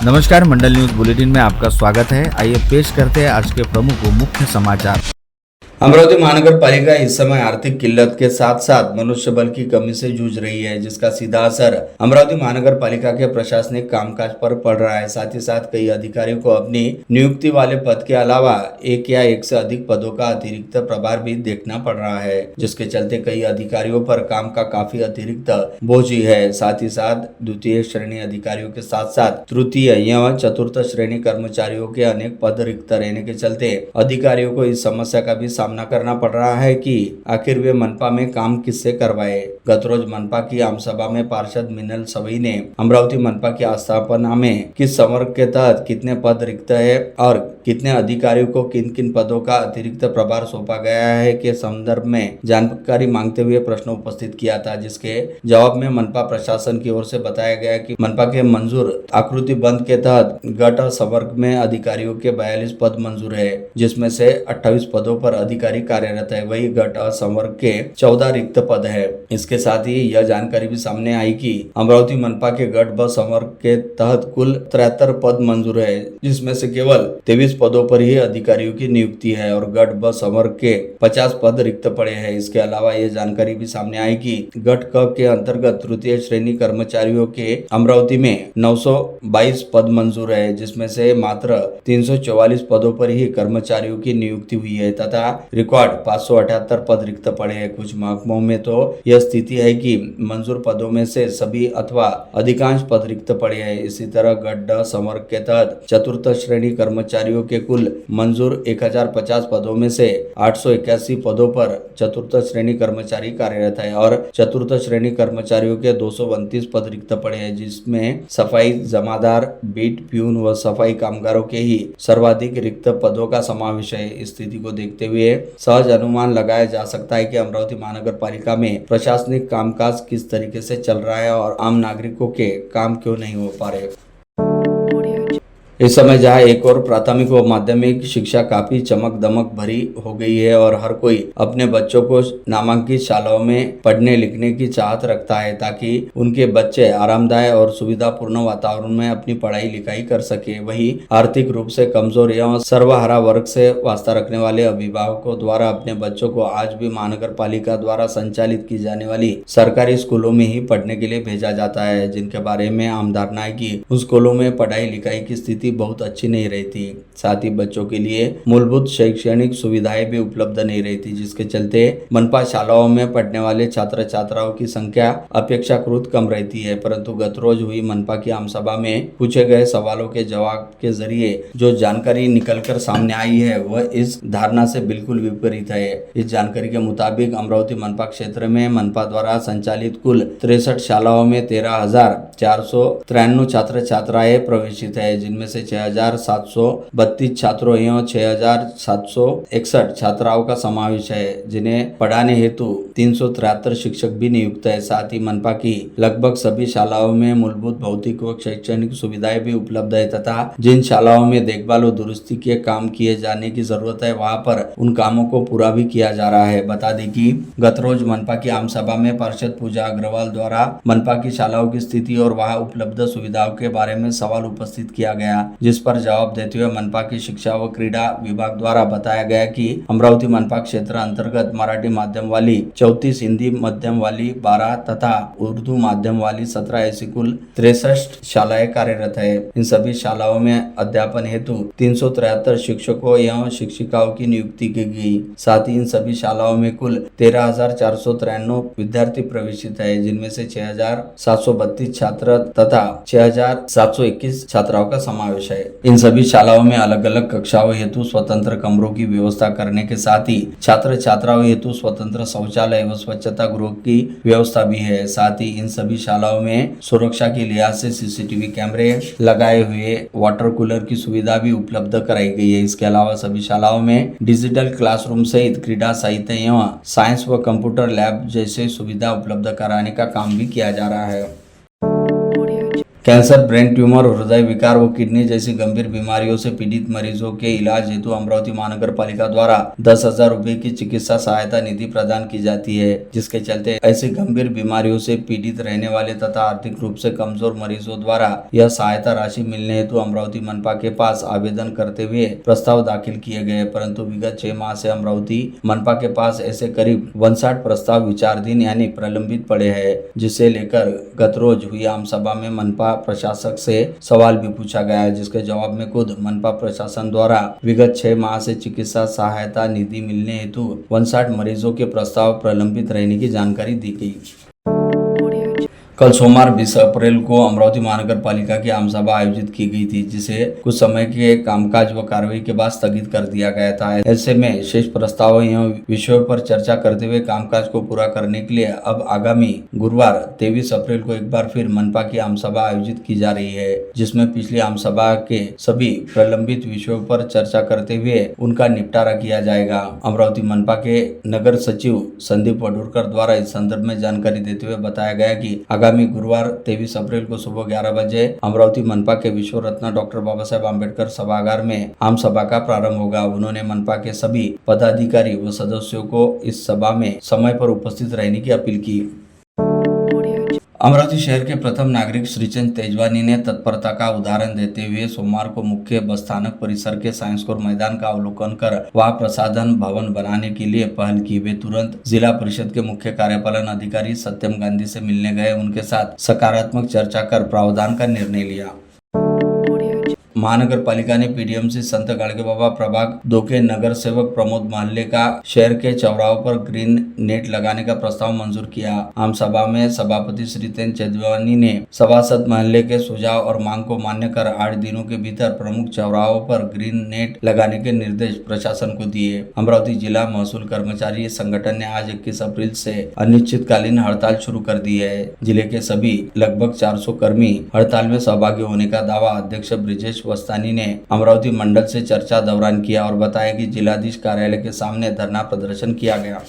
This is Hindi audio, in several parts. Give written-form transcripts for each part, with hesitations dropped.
नमस्कार, मंडल न्यूज बुलेटिन में आपका स्वागत है। आइए पेश करते हैं आज के प्रमुख व मुख्य समाचार। अमरावती महानगर पालिका इस समय आर्थिक किल्लत के साथ साथ मनुष्य बल की कमी से जूझ रही है, जिसका सीधा असर अमरावती महानगर पालिका के प्रशासनिक कामकाज पर पड़ रहा है। साथ ही साथ कई अधिकारियों को अपनी नियुक्ति वाले पद के अलावा एक या एक से अधिक पदों का अतिरिक्त प्रभार भी देखना पड़ रहा है, जिसके चलते कई अधिकारियों पर काम का काफी अतिरिक्त बोझ ही है। साथ ही साथ द्वितीय श्रेणी अधिकारियों के साथ साथ तृतीय एवं चतुर्थ श्रेणी कर्मचारियों के अनेक पद रिक्त रहने के चलते अधिकारियों को इस समस्या का भी सामना करना पड़ रहा है कि आखिर वे मनपा में काम किससे करवाए। गत रोज मनपा की आम सभा में पार्षद मिनल सवई ने अमरावती मनपा की स्थापना में किस संवर्ग के तहत कितने पद रिक्त है और कितने अधिकारियों को किन किन पदों का अतिरिक्त प्रभार सौंपा गया है के संदर्भ में जानकारी मांगते हुए प्रश्न उपस्थित किया था, जिसके जवाब में मनपा प्रशासन की ओर से बताया गया कि मनपा के मंजूर आकृति बंद के तहत गट संवर्ग में अधिकारियों के 42 पद मंजूर है, जिसमें से 28 पदों पर अधिकारी कार्यरत है। वही गट संवर्ग के 14 रिक्त पद है। इसके साथ ही यह जानकारी भी सामने आई कि अमरावती मनपा के गट ब संवर्ग के तहत कुल 73 पद मंजूर है, जिसमें से केवल 23 पदों पर ही अधिकारियों की नियुक्ति है और गट ब संवर्ग के 50 पद रिक्त पड़े हैं। इसके अलावा यह जानकारी भी सामने आई कि गट क के अंतर्गत तृतीय श्रेणी कर्मचारियों के अमरावती में 922 पद मंजूर है, जिसमें से मात्र 344 पदों पर ही कर्मचारियों की नियुक्ति हुई है तथा रिकॉर्ड 578 पद रिक्त पड़े हैं। कुछ महकमों में तो यह स्थिति है कि मंजूर पदों में से सभी अथवा अधिकांश पद रिक्त पड़े हैं। इसी तरह गट ड संवर्ग के तहत चतुर्थ श्रेणी कर्मचारियों के कुल मंजूर 1050 पदों में से 881 पदों पर चतुर्थ श्रेणी कर्मचारी कार्यरत है और चतुर्थ श्रेणी कर्मचारियों के 229 पद रिक्त पड़े हैं, जिसमें सफाई जमादार, बीट प्यून व सफाई कामगारों के ही सर्वाधिक रिक्त पदों का समावेश है। इस स्थिति को देखते हुए सहज अनुमान लगाया जा सकता है कि अमरावती महानगर पालिका में प्रशासनिक कामकाज किस तरीके से चल रहा है और आम नागरिकों के काम क्यों नहीं हो पा रहे। इस समय जहां एक और प्राथमिक व माध्यमिक शिक्षा काफी चमक दमक भरी हो गई है और हर कोई अपने बच्चों को नामांकित शालाओं में पढ़ने लिखने की चाहत रखता है ताकि उनके बच्चे आरामदायक और सुविधापूर्ण वातावरण में अपनी पढ़ाई लिखाई कर सके, वहीं आर्थिक रूप से कमजोर एवं सर्वहारा वर्ग से वास्ता रखने वाले अभिभावकों द्वारा अपने बच्चों को आज भी महानगर पालिका द्वारा संचालित की जाने वाली सरकारी स्कूलों में ही पढ़ने के लिए भेजा जाता है, जिनके बारे में आम धारणा है कि उन स्कूलों में पढ़ाई लिखाई की स्थिति बहुत अच्छी नहीं रहती। साथ ही बच्चों के लिए मूलभूत शैक्षणिक सुविधाएं भी उपलब्ध नहीं रहती, जिसके चलते मनपा शालाओं में पढ़ने वाले छात्र छात्राओं की संख्या अपेक्षाकृत कम रहती है। परंतु गत रोज हुई मनपा की आम सभा में पूछे गए सवालों के जवाब के जरिए जो जानकारी निकलकर सामने आई है वह इस धारणा से बिल्कुल विपरीत है। इस जानकारी के मुताबिक अमरावती मनपा क्षेत्र में मनपा द्वारा संचालित कुल 63 शालाओं में 13,493 छात्र छात्राएं प्रवेशित है, जिनमें से 6,732 छात्रों एवं 6,761 छात्राओं का समावेश है, जिन्हें पढ़ाने हेतु 373 शिक्षक भी नियुक्त है। साथ ही मनपा की लगभग सभी शालाओं में मूलभूत भौतिक व शैक्षणिक सुविधाएं भी उपलब्ध है तथा जिन शालाओं में देखभाल और दुरुस्ती के काम किए जाने की जरूरत है वहां पर उन कामों को पूरा भी किया जा रहा है। बता दें कि गत रोज मनपा की आम सभा में पार्षद पूजा अग्रवाल द्वारा मनपा की शालाओं की स्थिति और वहां उपलब्ध सुविधाओं के बारे में सवाल उपस्थित किया गया, जिस पर जवाब देते हुए मनपा की शिक्षा व क्रीड़ा विभाग द्वारा बताया गया कि अमरावती मनपा क्षेत्र अंतर्गत मराठी माध्यम वाली 34, हिंदी माध्यम वाली 12 तथा उर्दू माध्यम वाली 17 ऐसी कुल 63 शालाएं कार्यरत है। इन सभी शालाओं में अध्यापन हेतु 373 शिक्षकों एवं शिक्षिकाओं की नियुक्ति की गई। साथ ही इन सभी शालाओं में कुल 13,493 विद्यार्थी प्रवेशित है, जिनमें से 6,732 छात्र तथा 6,721 छात्राओं का समावेश है। इन सभी शालाओं में अलग अलग कक्षाओं हेतु स्वतंत्र कमरों की व्यवस्था करने के साथ ही छात्र छात्राओं हेतु स्वतंत्र शौचालय एवं स्वच्छता गृह की व्यवस्था भी है। साथ ही इन सभी शालाओं में सुरक्षा के लिहाज से सीसीटीवी कैमरे लगाए हुए वाटर कूलर की सुविधा भी उपलब्ध कराई गई है। इसके अलावा सभी शालाओं में डिजिटल क्लासरूम सहित क्रीड़ा साहित्य एवं साइंस व कंप्यूटर लैब जैसे सुविधा उपलब्ध कराने का काम भी किया जा रहा है। कैंसर, ब्रेन ट्यूमर, हृदय विकार व किडनी जैसी गंभीर बीमारियों से पीड़ित मरीजों के इलाज हेतु अमरावती महानगर पालिका द्वारा 10,000 रुपए की चिकित्सा सहायता निधि प्रदान की जाती है, जिसके चलते ऐसी गंभीर बीमारियों से पीड़ित रहने वाले तथा आर्थिक रूप से कमजोर मरीजों द्वारा यह सहायता राशि मिलने हेतु अमरावती मनपा के पास आवेदन करते हुए प्रस्ताव दाखिल किए गए, परंतु विगत 6 माह से अमरावती मनपा के पास ऐसे करीब 59 प्रस्ताव विचाराधीन यानी प्रलंबित पड़े हैं, जिसे लेकर गत रोज हुई आम सभा में मनपा प्रशासक से सवाल भी पूछा गया, जिसके जवाब में खुद मनपा प्रशासन द्वारा विगत 6 माह से चिकित्सा सहायता निधि मिलने हेतु 59 मरीजों के प्रस्ताव प्रलंबित रहने की जानकारी दी गई। कल सोमवार 20 अप्रैल को अमरावती महानगर पालिका की आम सभा आयोजित की गई थी, जिसे कुछ समय के कामकाज व कार्रवाई के बाद स्थगित कर दिया गया था। ऐसे में शेष प्रस्तावों एवं विषयों पर चर्चा करते हुए कामकाज को पूरा करने के लिए अब आगामी गुरुवार 23 अप्रैल को एक बार फिर मनपा की आम सभा आयोजित की जा रही है, जिसमें पिछली आम सभा के सभी प्रलंबित विषयों पर चर्चा करते हुए उनका निपटारा किया जाएगा। अमरावती मनपा के नगर सचिव संदीप वडूरकर द्वारा इस संदर्भ में जानकारी देते हुए बताया गया कि आगामी गुरुवार 23 अप्रैल को सुबह 11 बजे अमरावती मनपा के विश्व रत्न डॉक्टर बाबा साहेब आम्बेडकर सभागार में आम सभा का प्रारंभ होगा। उन्होंने मनपा के सभी पदाधिकारी व सदस्यों को इस सभा में समय पर उपस्थित रहने की अपील की। अमरावती शहर के प्रथम नागरिक श्रीचंद तेजवानी ने तत्परता का उदाहरण देते हुए सोमवार को मुख्य बस स्थानक परिसर के साइंस कोर मैदान का अवलोकन कर वहां प्रसाधन भवन बनाने के लिए पहल की। वे तुरंत जिला परिषद के मुख्य कार्यपालन अधिकारी सत्यम गांधी से मिलने गए, उनके साथ सकारात्मक चर्चा कर प्रावधान का निर्णय लिया। महानगर पालिका ने पीडीएमसी संत गाड़गे बाबा प्रभाग 2 के नगर सेवक प्रमोद महल्ले का शहर के चौराहों पर ग्रीन नेट लगाने का प्रस्ताव मंजूर किया। आम सभा में सभापति श्रीचंद तेजवानी ने सभासद महल्ले के सुझाव और मांग को मान्य कर 8 दिनों के भीतर प्रमुख चौराहों पर ग्रीन नेट लगाने के निर्देश प्रशासन को दिए। अमरावती जिला महसूल कर्मचारी संगठन ने आज 21 अप्रैल से अनिश्चितकालीन हड़ताल शुरू कर दी है। जिले के सभी लगभग 400 कर्मी हड़ताल में सहभागी होने का दावा अध्यक्ष ब्रिजेश वस्तानी ने अमरावती मंडल से चर्चा दौरान किया और बताया कि जिलाधीश कार्यालय के सामने धरना प्रदर्शन किया गया।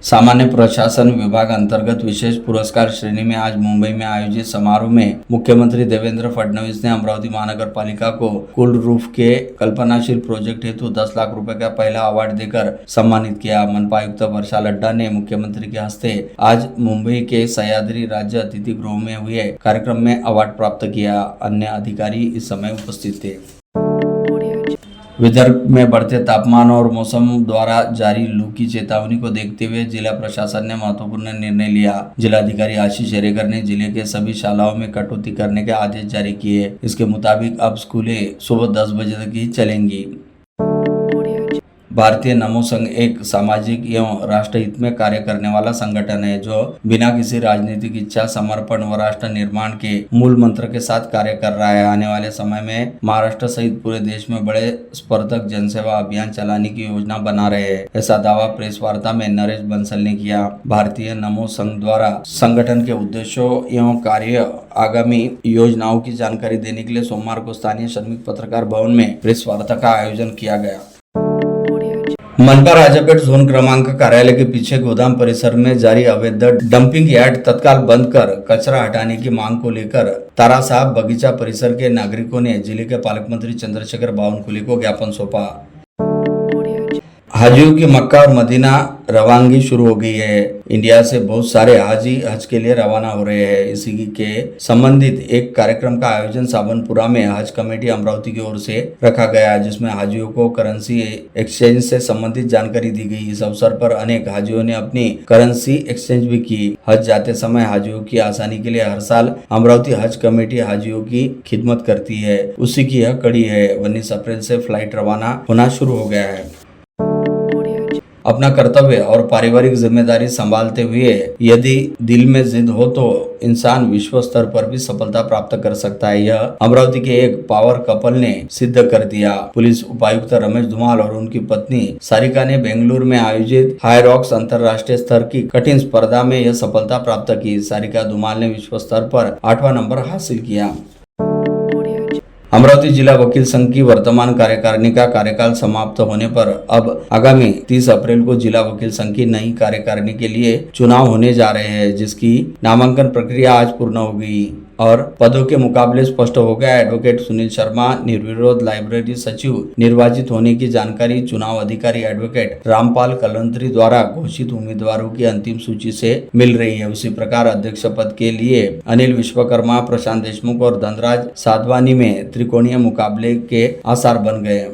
सामान्य प्रशासन विभाग अंतर्गत विशेष पुरस्कार श्रेणी में आज मुंबई में आयोजित समारोह में मुख्यमंत्री देवेंद्र फडणवीस ने अमरावती महानगर पालिका को कुल रूफ के कल्पनाशील प्रोजेक्ट हेतु 10 लाख रुपए का पहला अवार्ड देकर सम्मानित किया। मनपा आयुक्त वर्षा लड्डा ने मुख्यमंत्री के हस्ते आज मुंबई के सह्याद्री राज्य अतिथि गृह में हुए कार्यक्रम में अवार्ड प्राप्त किया। अन्य अधिकारी इस समय उपस्थित थे। विदर्भ में बढ़ते तापमान और मौसम द्वारा जारी लू की चेतावनी को देखते हुए जिला प्रशासन ने महत्वपूर्ण निर्णय लिया। जिलाधिकारी आशीष हेरेकर ने जिले के सभी शालाओं में कटौती करने के आदेश जारी किए। इसके मुताबिक अब स्कूलें सुबह 10 बजे तक ही चलेंगी। भारतीय नमो संघ एक सामाजिक एवं राष्ट्र हित में कार्य करने वाला संगठन है, जो बिना किसी राजनीतिक इच्छा, समर्पण व राष्ट्र निर्माण के मूल मंत्र के साथ कार्य कर रहा है। आने वाले समय में महाराष्ट्र सहित पूरे देश में बड़े स्पर्धक जनसेवा अभियान चलाने की योजना बना रहे हैं, ऐसा दावा प्रेस वार्ता में नरेश बंसल ने किया। भारतीय नमो संघ द्वारा संगठन के उद्देश्यों एवं कार्य, आगामी योजनाओं की जानकारी देने के लिए सोमवार को स्थानीय श्रमिक पत्रकार भवन में प्रेस वार्ता का आयोजन किया गया। मनपा राजापेट जोन क्रमांक कार्यालय के पीछे गोदाम परिसर में जारी अवैध डंपिंग यार्ड तत्काल बंद कर कचरा हटाने की मांग को लेकर तारा साहब बगीचा परिसर के नागरिकों ने जिले के पालक मंत्री चंद्रशेखर बावनकुले को ज्ञापन सौंपा। हाजियों की मक्का और मदीना रवानगी शुरू हो गई है। इंडिया से बहुत सारे हाजी हज के लिए रवाना हो रहे हैं। इसी के संबंधित एक कार्यक्रम का आयोजन साबनपुरा में हज कमेटी अमरावती की ओर से रखा गया, जिसमें हाजियों को करेंसी एक्सचेंज से संबंधित जानकारी दी गई। इस अवसर पर अनेक हाजियों ने अपनी करेंसी एक्सचेंज भी की। हज जाते समय हाजियों की आसानी के लिए हर साल अमरावती हज कमेटी हाजियों की खिदमत करती है। उसी की यह कड़ी है। 19 अप्रैल से फ्लाइट रवाना होना शुरू हो गया है। अपना कर्तव्य और पारिवारिक जिम्मेदारी संभालते हुए यदि दिल में जिद हो तो इंसान विश्व स्तर पर भी सफलता प्राप्त कर सकता है। यह अमरावती के एक पावर कपल ने सिद्ध कर दिया। पुलिस उपायुक्त रमेश धुमाल और उनकी पत्नी सारिका ने बेंगलुरु में आयोजित हाई रॉक्स अंतरराष्ट्रीय स्तर की कठिन स्पर्धा में यह सफलता प्राप्त की। सारिका धुमाल ने विश्व स्तर पर 8वां नंबर हासिल किया। अमरावती जिला वकील संघ की वर्तमान कार्यकारिणी का कार्यकाल समाप्त होने पर अब आगामी 30 अप्रैल को जिला वकील संघ की नई कार्यकारिणी के लिए चुनाव होने जा रहे हैं, जिसकी नामांकन प्रक्रिया आज पूर्ण हो गई। और पदों के मुकाबले स्पष्ट हो गया। एडवोकेट सुनील शर्मा निर्विरोध लाइब्रेरी सचिव निर्वाचित होने की जानकारी चुनाव अधिकारी एडवोकेट रामपाल कलंतरी द्वारा घोषित उम्मीदवारों की अंतिम सूची से मिल रही है। उसी प्रकार अध्यक्ष पद के लिए अनिल विश्वकर्मा, प्रशांत देशमुख और धनराज साधवानी में त्रिकोणीय मुकाबले के आसार बन गए।